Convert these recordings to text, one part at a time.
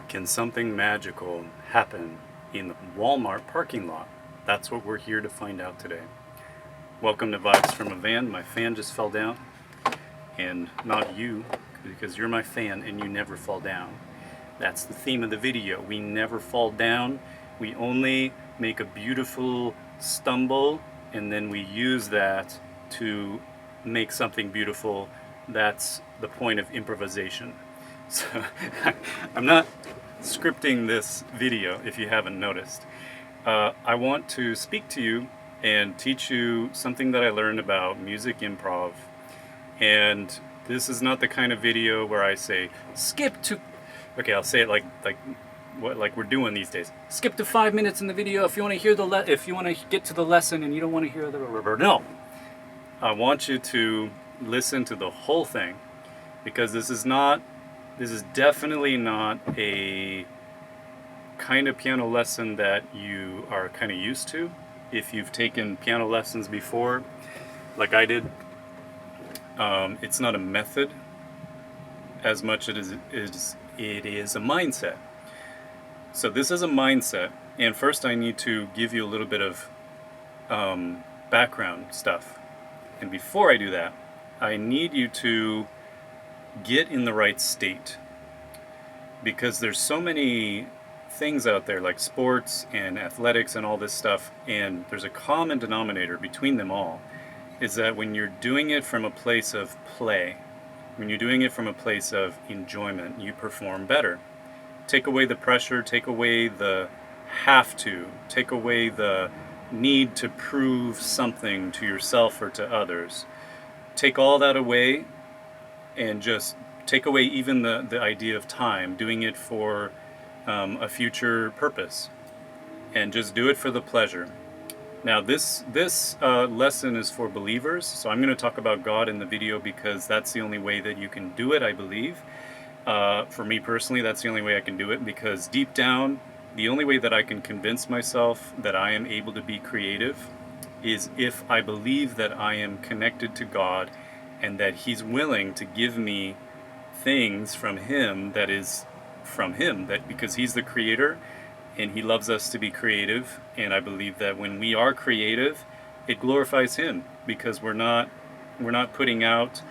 Can something magical happen in the Walmart parking lot? That's what we're here to find out today. Welcome to Vibes from a Van. My fan just fell down, and not you, because you're my fan and you never fall down. That's the theme of the video. We never fall down. We only make a beautiful stumble, and then we use that to make something beautiful. That's the point of improvisation. So I'm not scripting this video, if you haven't noticed. I want to speak to you and teach you something that I learned about music improv. And this is not the kind of video where I say, skip to... Okay, I'll say it like we're doing these days. Skip to 5 minutes in the video if you want to hear if you want to get to the lesson and you don't want to hear the... No! I want you to listen to the whole thing, because this is definitely not a kind of piano lesson that you are kind of used to. If you've taken piano lessons before, like I did, it's not a method as much as it is a mindset. So this is a mindset, and first I need to give you a little bit of background stuff. And before I do that, I need you to get in the right state, because there's so many things out there like sports and athletics and all this stuff, and there's a common denominator between them all, is that when you're doing it from a place of play, when you're doing it from a place of enjoyment, you perform better. Take away the pressure, take away the have to, take away the need to prove something to yourself or to others. Take all that away, and just take away even the idea of time, doing it for a future purpose, and just do it for the pleasure. Now this lesson is for believers, so I'm going to talk about God in the video because that's the only way that you can do it, I believe. For me personally, that's the only way I can do it, because deep down, the only way that I can convince myself that I am able to be creative is if I believe that I am connected to God and that He's willing to give me things from Him that is from Him, that because He's the creator and He loves us to be creative. And I believe that when we are creative, it glorifies Him, because we're not putting out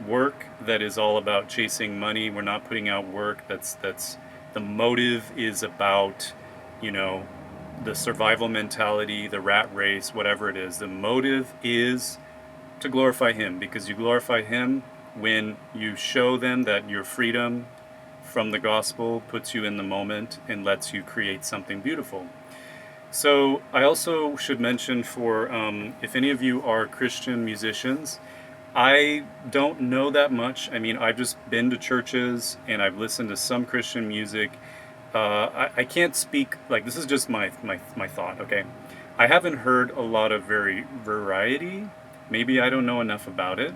work that is all about chasing money. We're not putting out work that's the motive is about, the survival mentality, the rat race, whatever it is. The motive is to glorify Him, because you glorify Him when you show them that your freedom from the gospel puts you in the moment and lets you create something beautiful. So I also should mention, for if any of you are Christian musicians, I don't know that much. I mean, I've just been to churches and I've listened to some Christian music. I can't speak, like, this is just my thought, okay? I haven't heard a lot of variety. Maybe I don't know enough about it,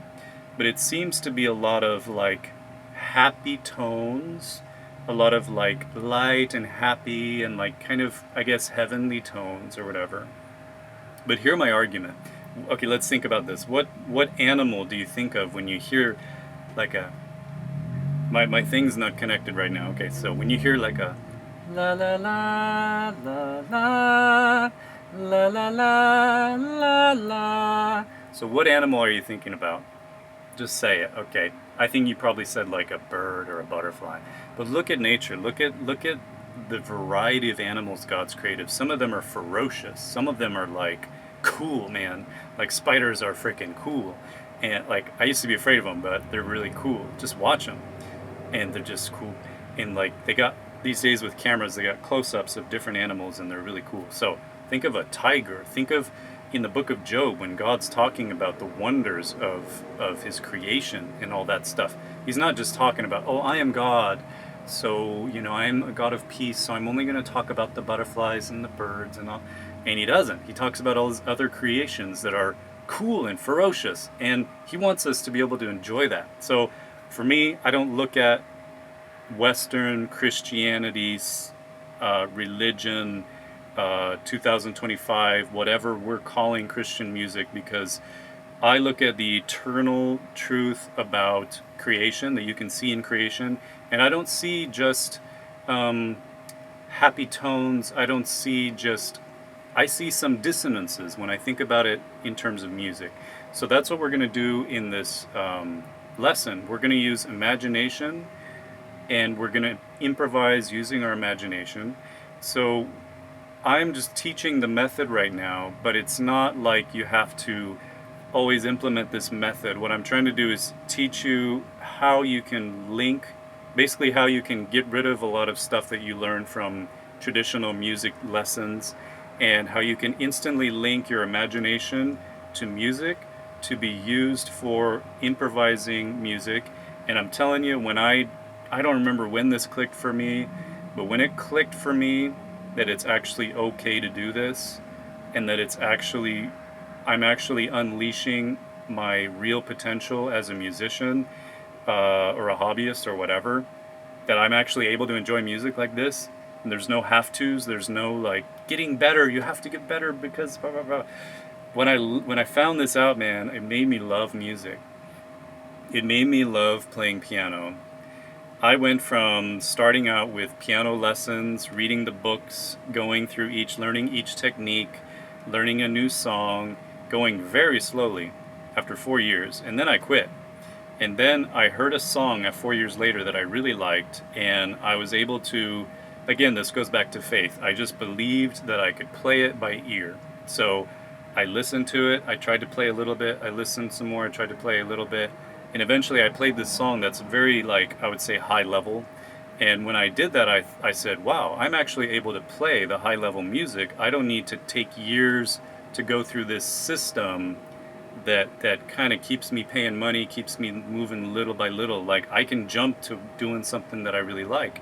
but it seems to be a lot of like happy tones, a lot of like light and happy and like kind of, I guess, heavenly tones or whatever. But hear my argument. Okay, let's think about this. What animal do you think of when you hear like a... My thing's not connected right now. Okay, so when you hear like a la la la la la la la la la la, so what animal are you thinking about? Just say it. Okay, I think you probably said like a bird or a butterfly. But look at nature. Look at the variety of animals God's created. Some of them are ferocious. Some of them are like cool, man. Like spiders are freaking cool. And like, I used to be afraid of them, but they're really cool. Just watch them, and they're just cool. And like, they got, these days with cameras, they got close-ups of different animals, and they're really cool. So think of a tiger. Think of in the book of Job, when God's talking about the wonders of His creation and all that stuff. He's not just talking about, oh, I am God, so I am a God of peace, so I'm only going to talk about the butterflies and the birds and all. And He doesn't. He talks about all His other creations that are cool and ferocious, and He wants us to be able to enjoy that. So for me, I don't look at Western Christianity's religion, 2025, whatever we're calling Christian music, because I look at the eternal truth about creation that you can see in creation, and I don't see just happy tones. I see some dissonances when I think about it in terms of music. So that's what we're going to do in this lesson. We're going to use imagination, and we're going to improvise using our imagination. So I'm just teaching the method right now, but it's not like you have to always implement this method. What I'm trying to do is teach you how you can link, basically how you can get rid of a lot of stuff that you learn from traditional music lessons, and how you can instantly link your imagination to music to be used for improvising music. And I'm telling you, when I don't remember when this clicked for me, but when it clicked for me that it's actually okay to do this, and that I'm actually unleashing my real potential as a musician, or a hobbyist or whatever, that I'm actually able to enjoy music like this, and there's no have-tos, there's no like getting better, you have to get better because blah blah blah. When I found this out, man, it made me love music. It made me love playing piano. I went from starting out with piano lessons, reading the books, going through learning each technique, learning a new song, going very slowly after 4 years, and then I quit. And then I heard a song 4 years later that I really liked, and I was able to, again, this goes back to faith. I just believed that I could play it by ear. So I listened to it, I tried to play a little bit, I listened some more, I tried to play a little bit, and eventually I played this song that's very, like, I would say high level. And when I did that, I said, wow, I'm actually able to play the high level music. I don't need to take years to go through this system that kind of keeps me paying money, keeps me moving little by little. Like, I can jump to doing something that I really like.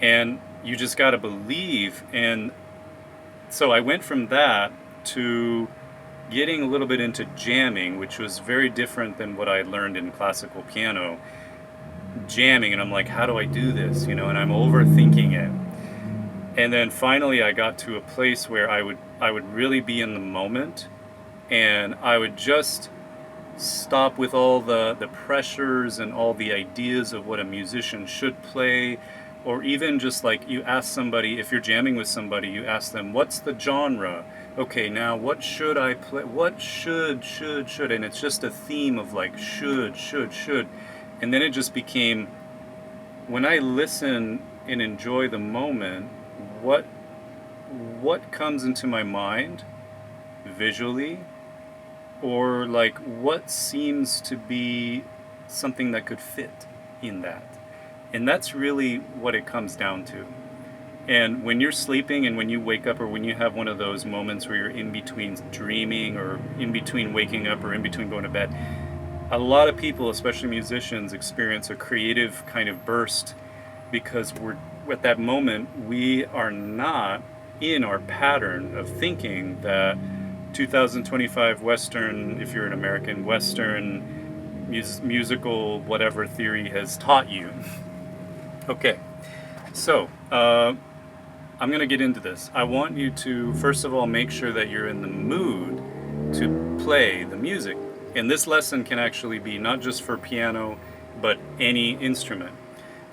And you just got to believe. And so I went from that to getting a little bit into jamming, which was very different than what I learned in classical piano. Jamming, and I'm like, how do I do this? And I'm overthinking it. And then finally I got to a place where I would really be in the moment, and I would just stop with all the pressures and all the ideas of what a musician should play. Or even just like, you ask somebody, if you're jamming with somebody, you ask them, what's the genre? Okay, now what should I play? What should? And it's just a theme of like should. And then it just became, when I listen and enjoy the moment, what comes into my mind visually, or like what seems to be something that could fit in that. And that's really what it comes down to. And when you're sleeping and when you wake up, or when you have one of those moments where you're in between dreaming, or in between waking up, or in between going to bed, a lot of people, especially musicians, experience a creative kind of burst, because we're at that moment, we are not in our pattern of thinking that 2025 Western, if you're an American, Western musical whatever theory has taught you. Okay, so I'm going to get into this. I want you to, first of all, make sure that you're in the mood to play the music. And this lesson can actually be not just for piano, but any instrument,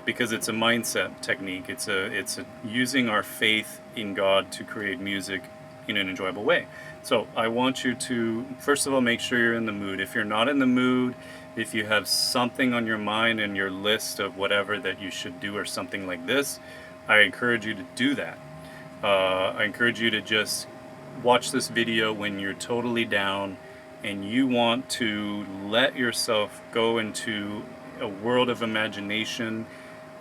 because it's a mindset technique. It's a using our faith in God to create music in an enjoyable way. So I want you to, first of all, make sure you're in the mood. If you're not in the mood, if you have something on your mind and your list of whatever that you should do or something like this, I encourage you to do that. I encourage you to just watch this video when you're totally down and you want to let yourself go into a world of imagination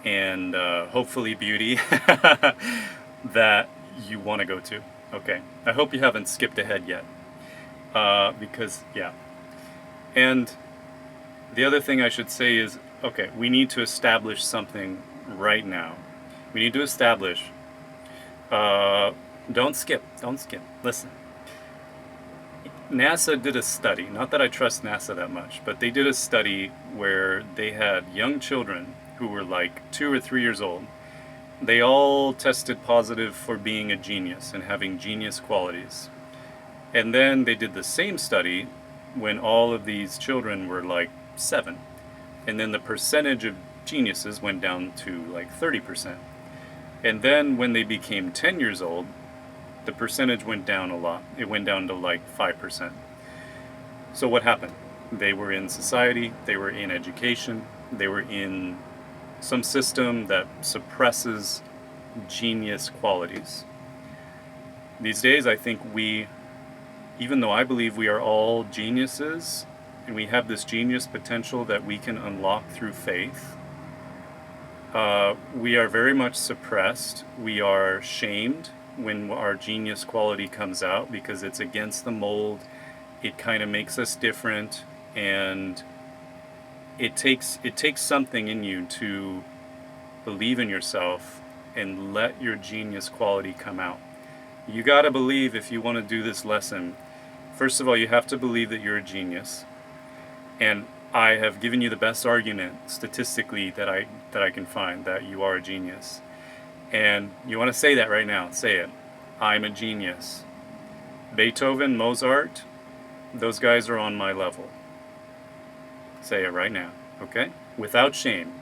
and hopefully beauty that you want to go to. Okay, I hope you haven't skipped ahead yet, because, yeah. And the other thing I should say is, okay, we need to establish something right now. We need to establish, don't skip, listen. NASA did a study, not that I trust NASA that much, but they did a study where they had young children who were like 2 or 3 years old. They all tested positive for being a genius and having genius qualities. And then they did the same study when all of these children were like 7. And then the percentage of geniuses went down to like 30%. And then when they became 10 years old, the percentage went down a lot. It went down to like 5%. So what happened? They were in society, they were in education, they were in some system that suppresses genius qualities. These days, I think even though I believe we are all geniuses, and we have this genius potential that we can unlock through faith, we are very much suppressed. We are shamed when our genius quality comes out because it's against the mold. It kind of makes us different, and it takes something in you to believe in yourself and let your genius quality come out. You got to believe, if you want to do this lesson, first of all, you have to believe that you're a genius. And I have given you the best argument statistically that I can find that you are a genius. And you want to say that right now. Say it. I'm a genius. Beethoven, Mozart, those guys are on my level. Say it right now, okay? Without shame.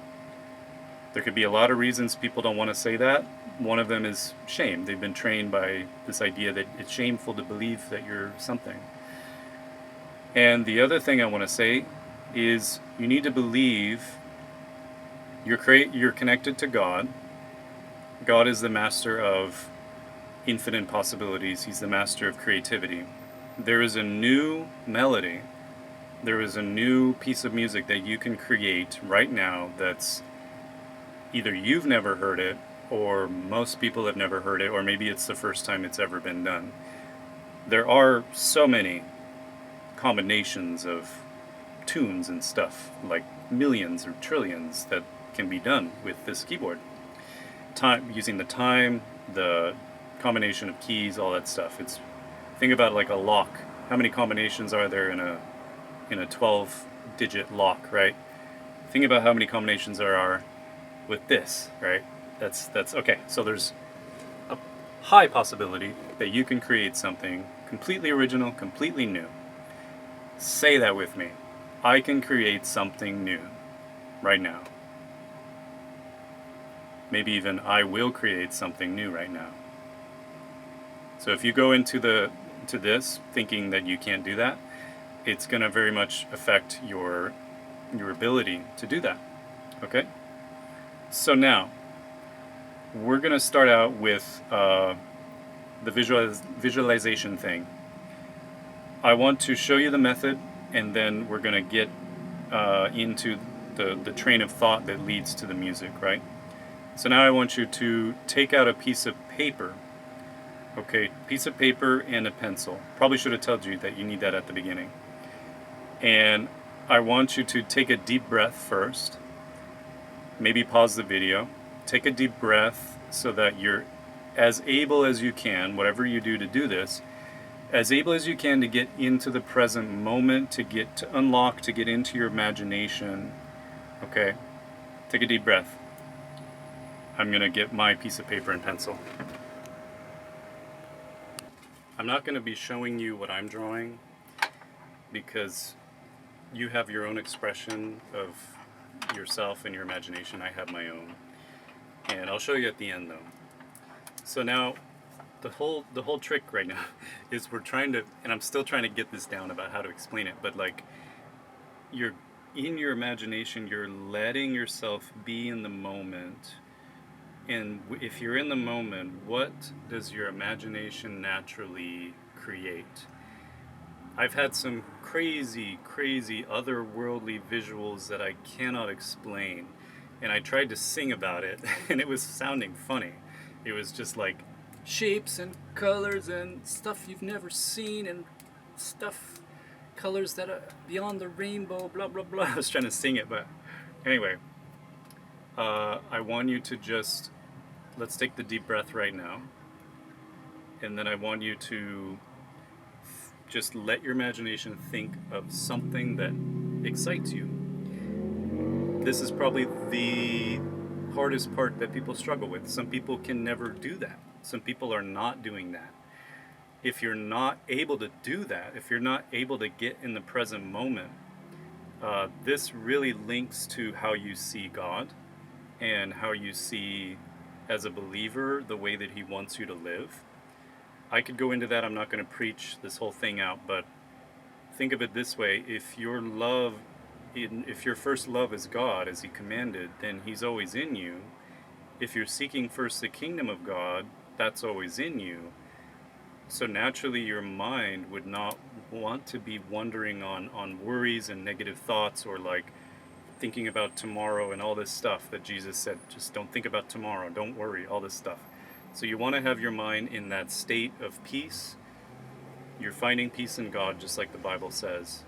There could be a lot of reasons people don't want to say that. One of them is shame. They've been trained by this idea that it's shameful to believe that you're something. And the other thing I want to say is you need to believe you're connected to God. God is the master of infinite possibilities. He's the master of creativity. There is a new melody. There is a new piece of music that you can create right now that's either you've never heard it, or most people have never heard it, or maybe it's the first time it's ever been done. There are so many combinations of tunes and stuff, like millions or trillions, that can be done with this keyboard. Using the time, the combination of keys, all that stuff. Think about like a lock. How many combinations are there in a 12-digit lock, right? Think about how many combinations there are with this, right? That's okay. So there's a high possibility that you can create something completely original, completely new. Say that with me. I can create something new right now. Maybe even I will create something new right now. So if you go into this thinking that you can't do that, it's going to very much affect your ability to do that. Okay? So now, we're going to start out with the visualization thing. I want to show you the method, and then we're going to get into the train of thought that leads to the music, right? So now I want you to take out a piece of paper. Okay, piece of paper and a pencil. Probably should have told you that you need that at the beginning. And I want you to take a deep breath first. Maybe pause the video. Take a deep breath so that you're as able as you can, whatever you do to do this, as able as you can to get into the present moment, to get into your imagination. Okay? Take a deep breath. I'm going to get my piece of paper and pencil. I'm not going to be showing you what I'm drawing because you have your own expression of yourself and your imagination. I have my own. And I'll show you at the end though. So now the whole trick right now is we're trying to, and I'm still trying to get this down about how to explain it, but like you're in your imagination, you're letting yourself be in the moment. And if you're in the moment, what does your imagination naturally create? I've had some crazy otherworldly visuals that I cannot explain. And I tried to sing about it, and it was sounding funny. It was just like shapes and colors and stuff you've never seen, and colors that are beyond the rainbow, blah, blah, blah. I was trying to sing it, but anyway. I want you to let's take the deep breath right now. And then I want you to just let your imagination think of something that excites you. This is probably the hardest part that people struggle with. Some people can never do that. Some people are not doing that. If you're not able to do that, if you're not able to get in the present moment, this really links to how you see God and how you see as a believer the way that he wants you to live. I could go into that. I'm not going to preach this whole thing out, but think of it this way. If your first love is God, as he commanded, then he's always in you. If you're seeking first the kingdom of God, that's always in you. So naturally your mind would not want to be wondering on worries and negative thoughts, or like thinking about tomorrow and all this stuff that Jesus said, just don't think about tomorrow, don't worry, all this stuff. So you want to have your mind in that state of peace. You're finding peace in God, just like the Bible says.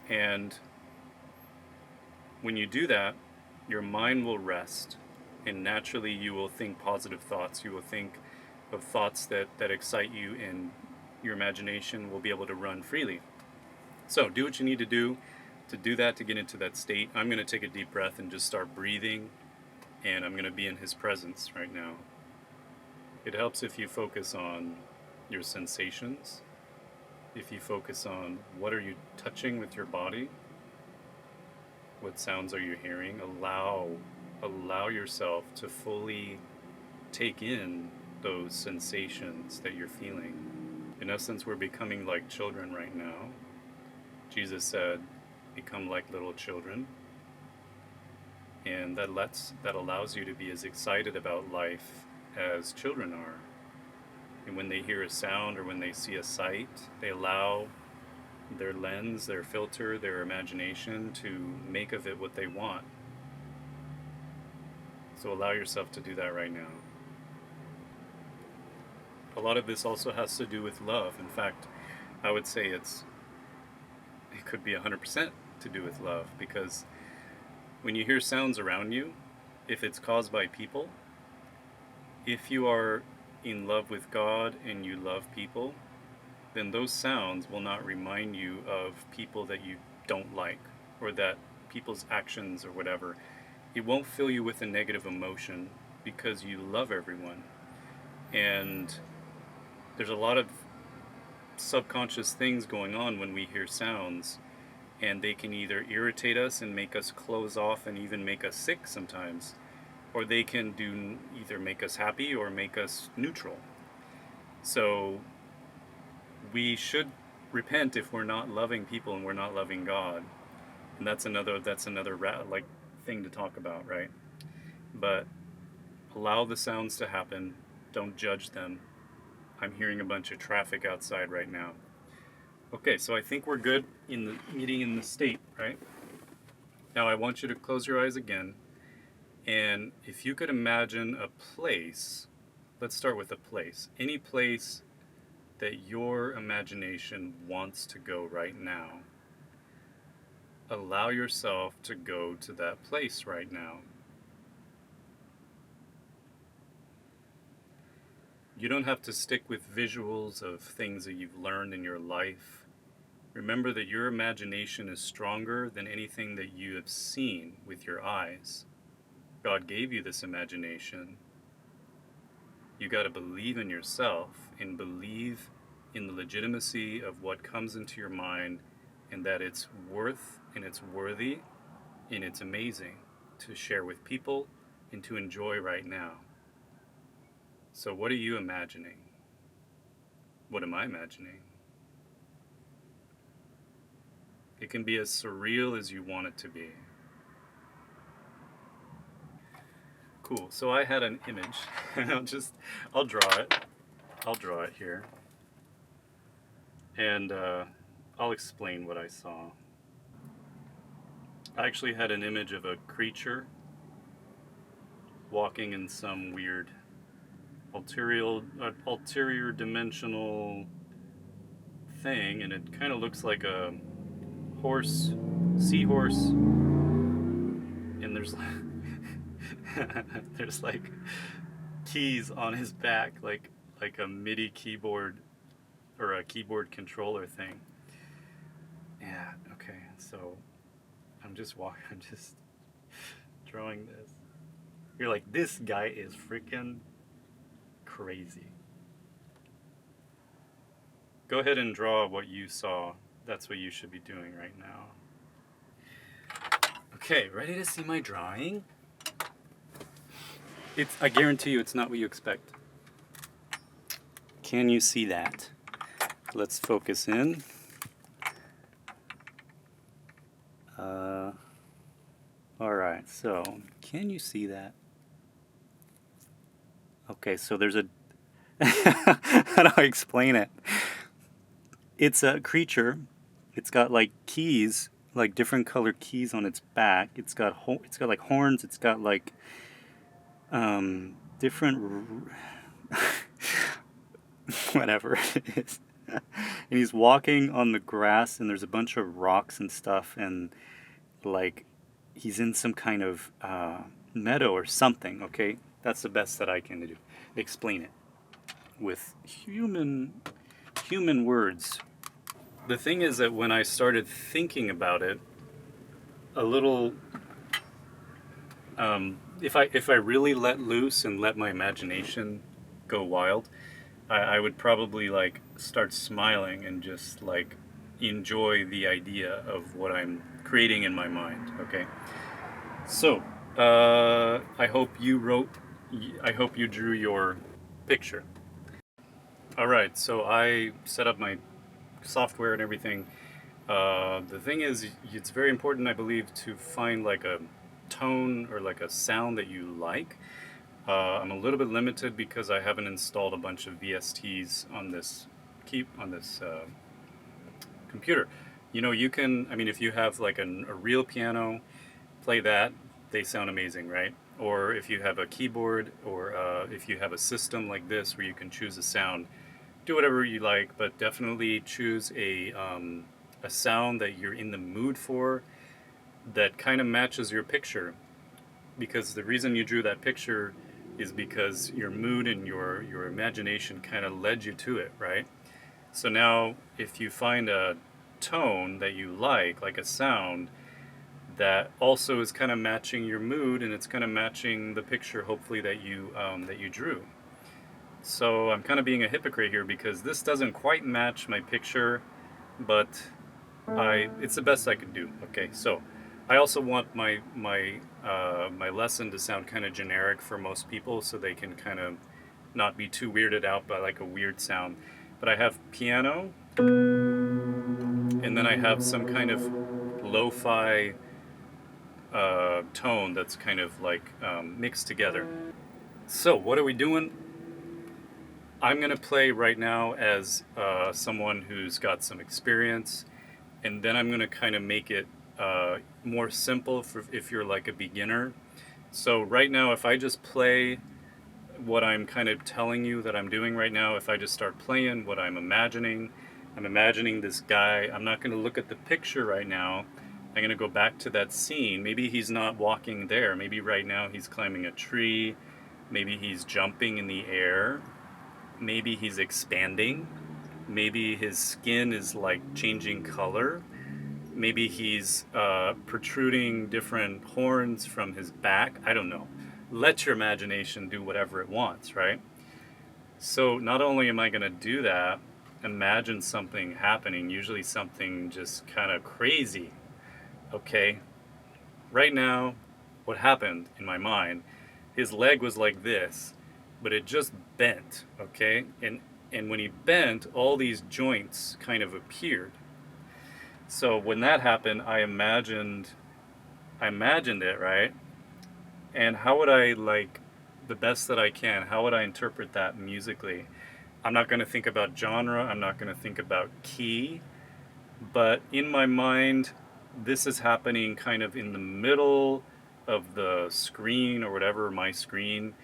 And when you do that, your mind will rest, and naturally you will think positive thoughts. You will think of thoughts that excite you, and your imagination will be able to run freely. So do what you need to do that, to get into that state. I'm going to take a deep breath and just start breathing, and I'm going to be in his presence right now. It helps if you focus on your sensations, if you focus on what are you touching with your body, what sounds are you hearing. Allow yourself to fully take in those sensations that you're feeling. In essence, we're becoming like children right now. Jesus said, become like little children. And that allows you to be as excited about life as children are. And when they hear a sound or when they see a sight, they allow their lens, their filter, their imagination to make of it what they want. So allow yourself to do that right now. A lot of this also has to do with love. In fact, I would say it could be 100% to do with love, because when you hear sounds around you, if it's caused by people, if you are in love with God and you love people, then those sounds will not remind you of people that you don't like, or that people's actions or whatever. It won't fill you with a negative emotion because you love everyone. And there's a lot of subconscious things going on when we hear sounds, and they can either irritate us and make us close off and even make us sick sometimes, or they can either make us happy or make us neutral. So we should repent if we're not loving people and we're not loving God. And that's another like thing to talk about, right? But allow the sounds to happen. Don't judge them. I'm hearing a bunch of traffic outside right now. Okay, so I think we're good in getting in the state, right? Now I want you to close your eyes again. And if you could imagine a place, let's start with a place. Any place that your imagination wants to go right now. Allow yourself to go to that place right now. You don't have to stick with visuals of things that you've learned in your life. Remember that your imagination is stronger than anything that you have seen with your eyes. God gave you this imagination. You got to believe in yourself and believe in the legitimacy of what comes into your mind, and that it's worth and it's worthy and it's amazing to share with people and to enjoy right now. So what are you imagining? What am I imagining? It can be as surreal as you want it to be. Cool, so I had an image, and I'll draw it here. And I'll explain what I saw. I actually had an image of a creature walking in some weird ulterior dimensional thing, and it kind of looks like a seahorse, and there's like keys on his back, like a MIDI keyboard or a keyboard controller thing. Yeah, okay, so I'm just drawing this. You're like, this guy is freaking crazy. Go ahead and draw what you saw. That's what you should be doing right now. Okay, ready to see my drawing? I guarantee you it's not what you expect. Can you see that? Let's focus in. All right, so can you see that? Okay, so there's a how do I explain it? It's a creature. It's got like keys, like different colored keys on its back. It's got like horns. It's got like different whatever it is. And he's walking on the grass, and there's a bunch of rocks and stuff, and like he's in some kind of meadow or something. Okay, that's the best that I can do. Explain it with human words. The thing is that when I started thinking about it, a little, if I really let loose and let my imagination go wild, I would probably like start smiling and just like enjoy the idea of what I'm creating in my mind. Okay, so I hope you drew your picture. All right, so I set up my software and everything. The thing is, it's very important, I believe, to find like a tone or like a sound that you like. I'm a little bit limited because I haven't installed a bunch of VSTs on this computer. You know, you can. I mean, if you have like a real piano, play that. They sound amazing, right? Or if you have a keyboard, or if you have a system like this where you can choose a sound, do whatever you like, but definitely choose a sound that you're in the mood for, that kind of matches your picture. Because the reason you drew that picture is because your mood and your imagination kind of led you to it, right? So now if you find a tone that you like a sound that also is kind of matching your mood, and it's kind of matching the picture, hopefully, that you drew. So I'm kind of being a hypocrite here because this doesn't quite match my picture, but it's the best I can do. Okay, so I also want my lesson to sound kind of generic for most people, so they can kind of not be too weirded out by like a weird sound. But I have piano, and then I have some kind of lo-fi tone that's kind of like mixed together. So what are we doing? I'm going to play right now as someone who's got some experience, and then I'm going to kind of make it more simple for if you're like a beginner. So right now, if I just play what I'm kind of telling you that I'm doing right now, if I just start playing what I'm imagining this guy. I'm not going to look at the picture right now. I'm going to go back to that scene. Maybe he's not walking there. Maybe right now he's climbing a tree. Maybe he's jumping in the air. Maybe he's expanding. Maybe his skin is like changing color. Maybe he's protruding different horns from his back. I don't know. Let your imagination do whatever it wants, right? So not only am I going to do that, imagine something happening, usually something just kind of crazy. Okay, right now, what happened in my mind, his leg was like this, but it just bent, okay? And when he bent, all these joints kind of appeared. So when that happened, I imagined it, right? And how would I, like, the best that I can, how would I interpret that musically? I'm not going to think about genre, I'm not going to think about key, but in my mind, this is happening kind of in the middle of the screen or whatever, my screen.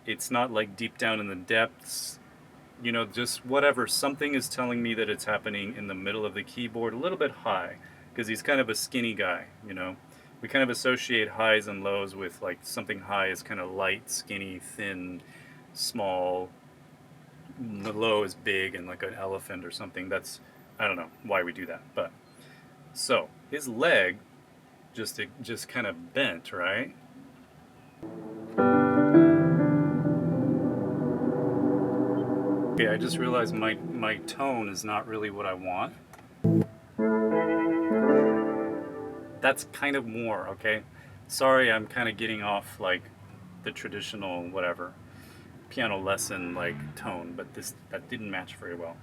It's not like deep down in the depths, you know, just whatever. Something is telling me that it's happening in the middle of the keyboard, a little bit high, because he's kind of a skinny guy, you know. We kind of associate highs and lows with like something high is kind of light, skinny, thin, small. The low is big and like an elephant or something. That's, I don't know why we do that, but so his leg just kind of bent, right? Okay, I just realized my tone is not really what I want. That's kind of more, okay? Sorry, I'm kind of getting off like the traditional whatever piano lesson like tone, but that didn't match very well.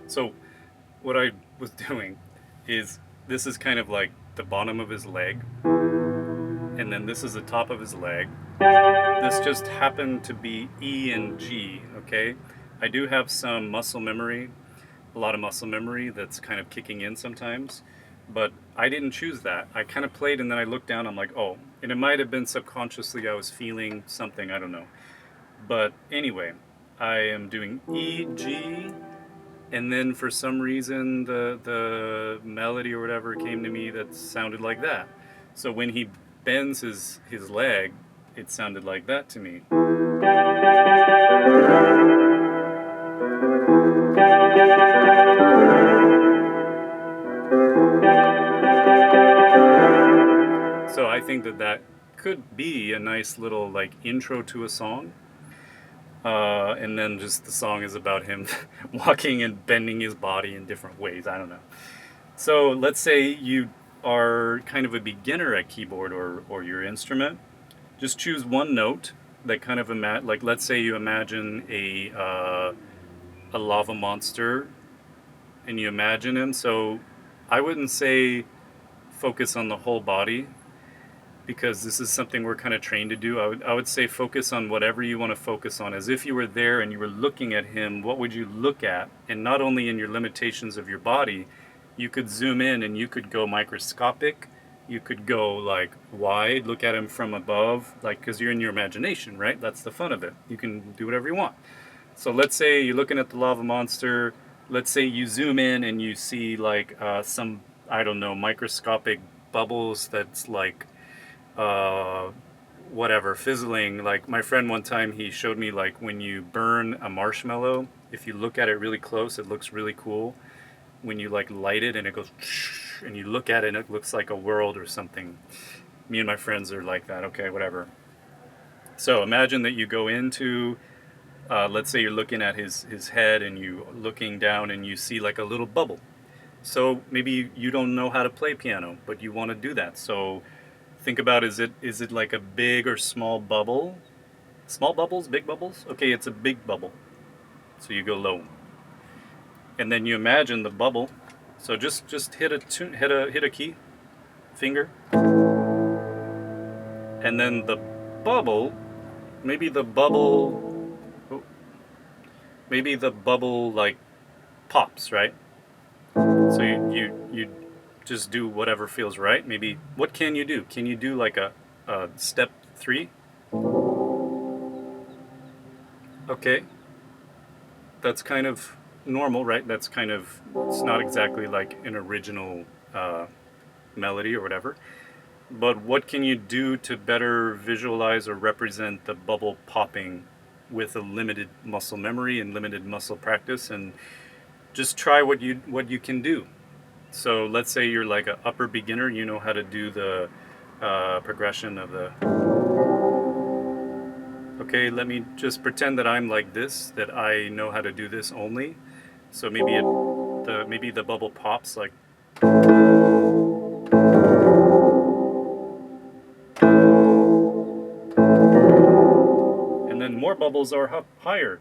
So what I was doing is, this is kind of like the bottom of his leg, and then this is the top of his leg. This just happened to be E and G, okay? I do have some muscle memory, a lot of muscle memory that's kind of kicking in sometimes, but I didn't choose that. I kind of played and then I looked down, I'm like, oh, and it might have been subconsciously I was feeling something, I don't know. But anyway, I am doing E, G, and then for some reason the melody or whatever came to me that sounded like that. So when he bends his leg, it sounded like that to me. So I think that could be a nice little like intro to a song. And then just the song is about him walking and bending his body in different ways. I don't know. So let's say you are kind of a beginner at keyboard or your instrument. Just choose one note that kind of like, let's say you imagine a lava monster and you imagine him. So I wouldn't say focus on the whole body, because this is something we're kind of trained to do. I would say focus on whatever you want to focus on, as if you were there and you were looking at him. What would you look at? And not only in your limitations of your body, you could zoom in and you could go microscopic, you could go like wide, look at him from above, like, because you're in your imagination, right? That's the fun of it. You can do whatever you want. So let's say you're looking at the lava monster. Let's say you zoom in and you see like some, I don't know, microscopic bubbles that's like whatever, fizzling. Like my friend one time, he showed me like when you burn a marshmallow, if you look at it really close, it looks really cool. When you like light it and it goes and you look at it and it looks like a world or something. Me and my friends are like that. Okay, whatever. So imagine that you go into let's say you're looking at his head and you looking down and you see like a little bubble. So maybe you don't know how to play piano, but you want to do that. So think about, is it like a big or small bubble? Small bubbles, big bubbles? Okay, it's a big bubble. So you go low. And then you imagine the bubble. So just hit a key, finger. And then the bubble, maybe the bubble like pops, right? So you just do whatever feels right. Maybe, what can you do? Can you do like a step 3? Okay. That's kind of normal, right? That's kind of, it's not exactly like an original melody or whatever. But what can you do to better visualize or represent the bubble popping with a limited muscle memory and limited muscle practice? And just try what you can do. So let's say you're like an upper beginner, you know how to do the progression of the... Okay, let me just pretend that I'm like this, that I know how to do this only. So maybe maybe the bubble pops like... And then more bubbles are higher.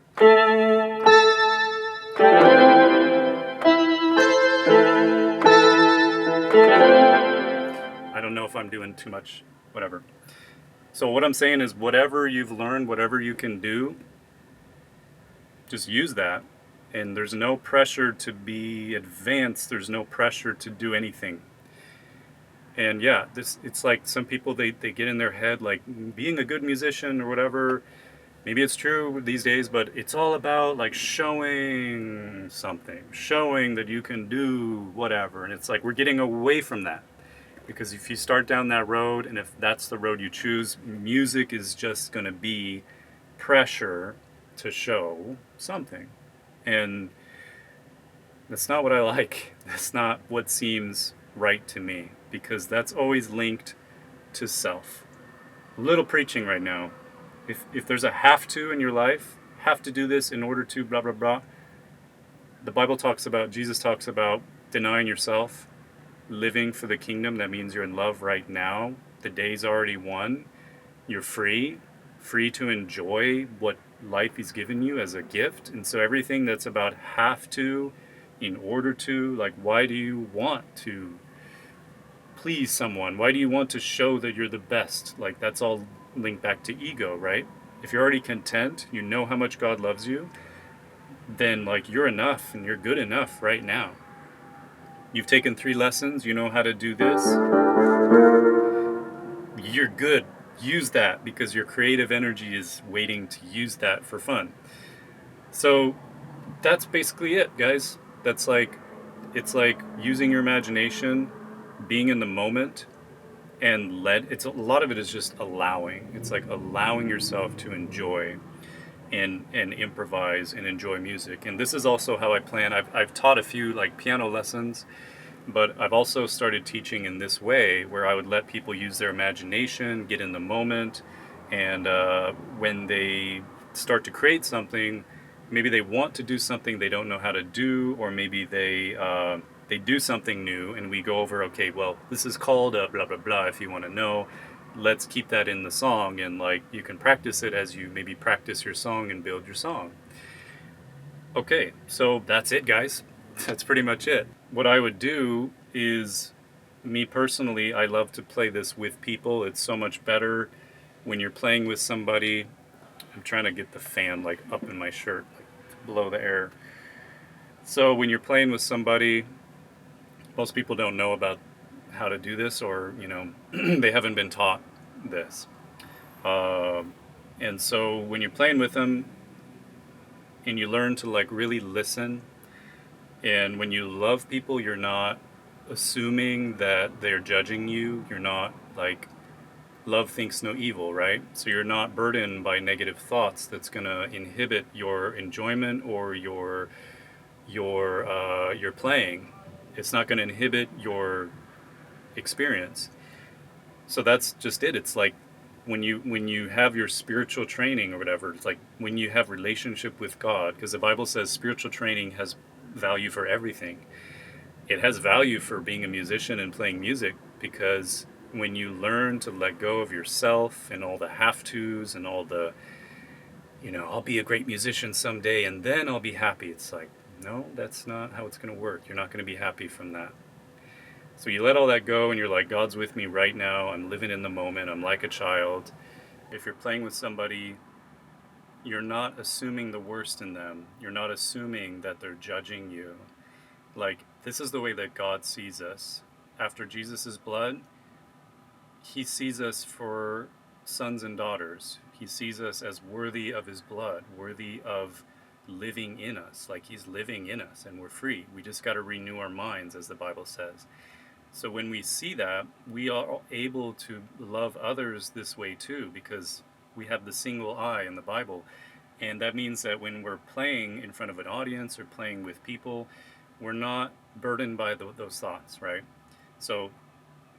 I don't know if I'm doing too much, whatever. So what I'm saying is, whatever you've learned, whatever you can do, just use that. And there's no pressure to be advanced. There's no pressure to do anything. And yeah, it's like some people, they get in their head like being a good musician or whatever. Maybe it's true these days, but it's all about like showing something, showing that you can do whatever. And it's like we're getting away from that. Because if you start down that road, and if that's the road you choose, music is just going to be pressure to show something. And that's not what I like. That's not what seems right to me, because that's always linked to self. A little preaching right now. If there's a have to in your life, have to do this in order to blah, blah, blah, the Bible talks about, Jesus talks about denying yourself, living for the kingdom. That means you're in love right now. The day's already won. You're free to enjoy what life He's given you as a gift. And so everything that's about have to, in order to, like, why do you want to please someone? Why do you want to show that you're the best? Like, that's all linked back to ego, right? If you're already content, you know how much God loves you, then, like, you're enough and you're good enough right now. You've taken 3 lessons, you know how to do this. You're good. Use that, because your creative energy is waiting to use that for fun. So that's basically it, guys. That's like, it's like using your imagination, being in the moment, and it's a lot of it is just allowing. It's like allowing yourself to enjoy and improvise and enjoy music. And this is also how I plan. I've taught a few like piano lessons, but I've also started teaching in this way, where I would let people use their imagination, get in the moment, and when they start to create something, maybe they want to do something they don't know how to do, or maybe they do something new, and we go over, okay, well, this is called blah, blah, blah, if you want to know. Let's keep that in the song, and like you can practice it as you maybe practice your song and build your song. Okay, so that's it, guys. That's pretty much it. What I would do is, me personally, I love to play this with people. It's so much better when you're playing with somebody. I'm trying to get the fan like up in my shirt, like to blow the air. So when you're playing with somebody, most people don't know about how to do this, or they haven't been taught this. And so when you're playing with them, and you learn to like really listen, and when you love people, you're not assuming that they're judging you. You're not like, love thinks no evil, right? So you're not burdened by negative thoughts that's going to inhibit your enjoyment or your playing. It's not going to inhibit your experience. So that's just it. It's like when you have your spiritual training or whatever, it's like when you have relationship with God, because the Bible says spiritual training has value for everything. It has value for being a musician and playing music, because when you learn to let go of yourself and all the have-tos and all the, I'll be a great musician someday and then I'll be happy. It's like, no, that's not how it's going to work. You're not going to be happy from that. So you let all that go, and you're like, God's with me right now. I'm living in the moment. I'm like a child. If you're playing with somebody, you're not assuming the worst in them. You're not assuming that they're judging you. Like, this is the way that God sees us. After Jesus' blood, He sees us for sons and daughters. He sees us as worthy of His blood, worthy of living in us. Like, He's living in us, and we're free. We just got to renew our minds, as the Bible says. So when we see that, we are able to love others this way too, because we have the single eye in the Bible. And that means that when we're playing in front of an audience or playing with people, we're not burdened by those thoughts, right? So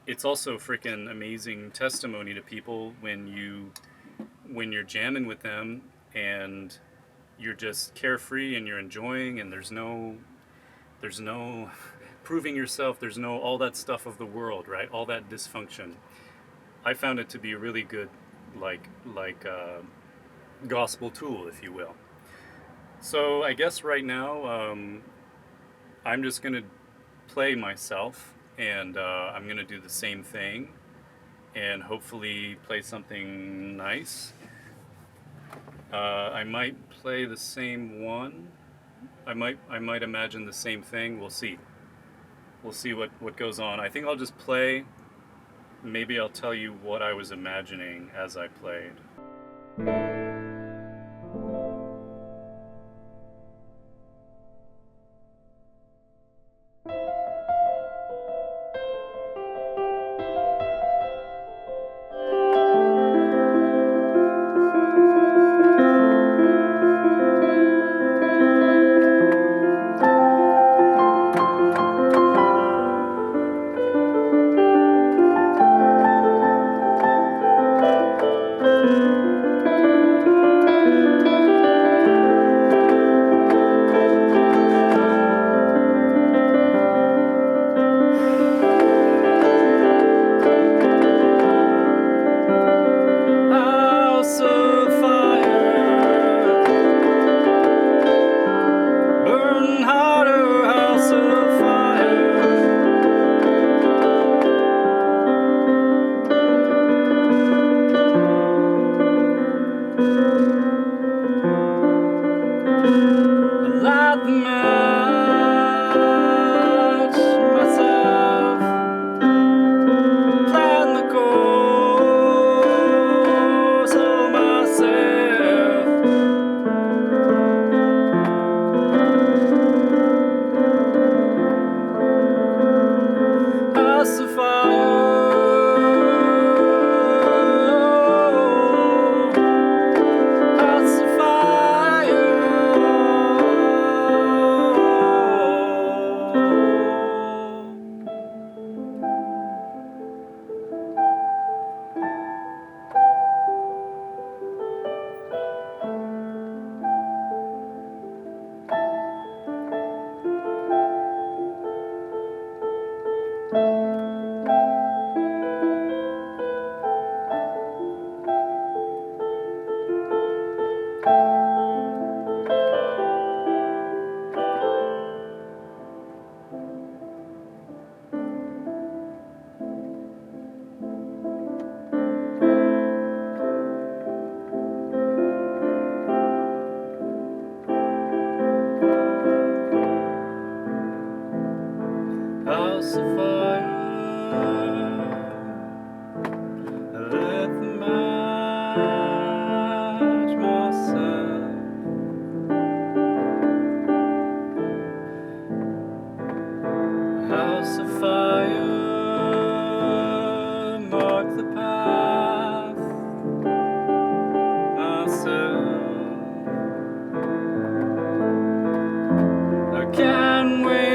it's also freaking amazing testimony to people when you're jamming with them and you're just carefree and you're enjoying, and there's no proving yourself, there's no all that stuff of the world, right? All that dysfunction. I found it to be a really good gospel tool, if you will. So I guess right now I'm just gonna play myself, and I'm gonna do the same thing and hopefully play something nice. I might play the same one. I might imagine the same thing. We'll see. We'll see what goes on. I think I'll just play. Maybe I'll tell you what I was imagining as I played.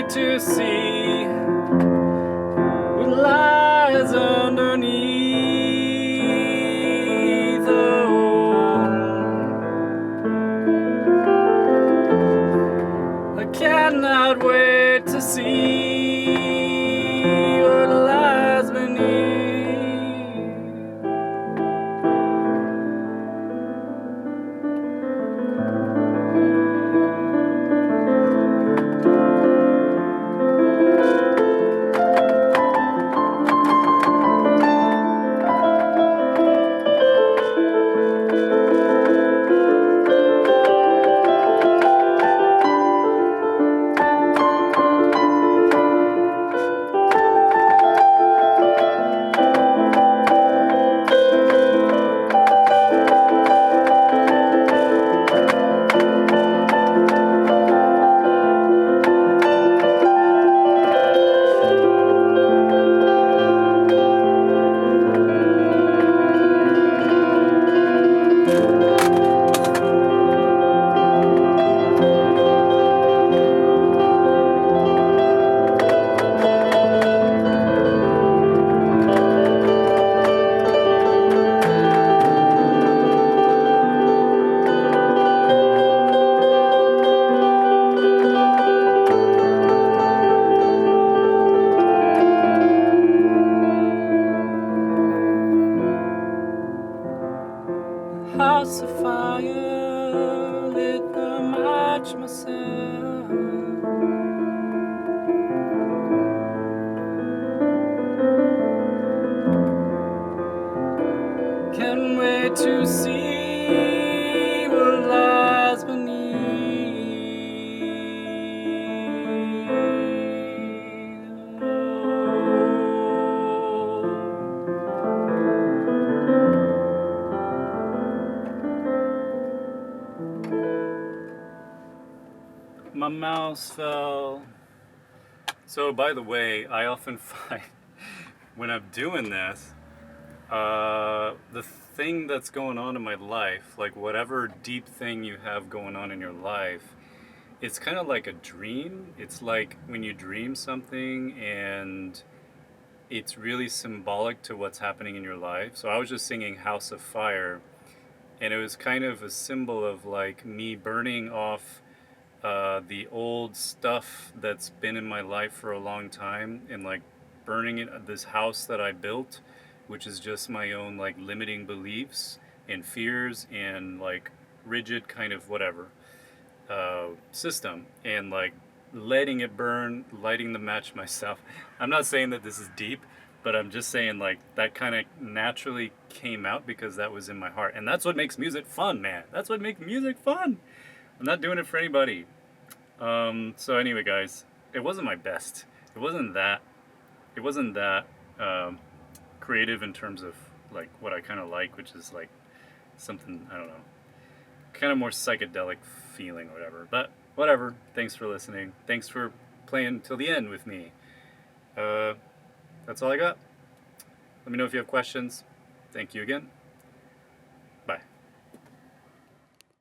to see what lies underneath. Oh, I cannot wait to see what lies beneath. House of fire, lit the match myself. Can't wait to see what lies beneath. My mouse fell. So, by the way, I often find when I'm doing this, the thing that's going on in my life, like whatever deep thing you have going on in your life, it's kind of like a dream. It's like when you dream something and it's really symbolic to what's happening in your life. So I was just singing House of Fire, and it was kind of a symbol of like me burning off the old stuff that's been in my life for a long time, and like burning it, this house that I built, which is just my own like limiting beliefs and fears and like rigid kind of whatever system, and like letting it burn, lighting the match myself. I'm not saying that this is deep, but I'm just saying like that kind of naturally came out because that was in my heart, and that's what makes music fun, man. That's what makes music fun. I'm not doing it for anybody. So anyway, guys, it wasn't my best. It wasn't that. It wasn't that creative in terms of like what I kind of like, which is like something, I don't know, kind of more psychedelic feeling or whatever. But whatever. Thanks for listening. Thanks for playing till the end with me. That's all I got. Let me know if you have questions. Thank you again.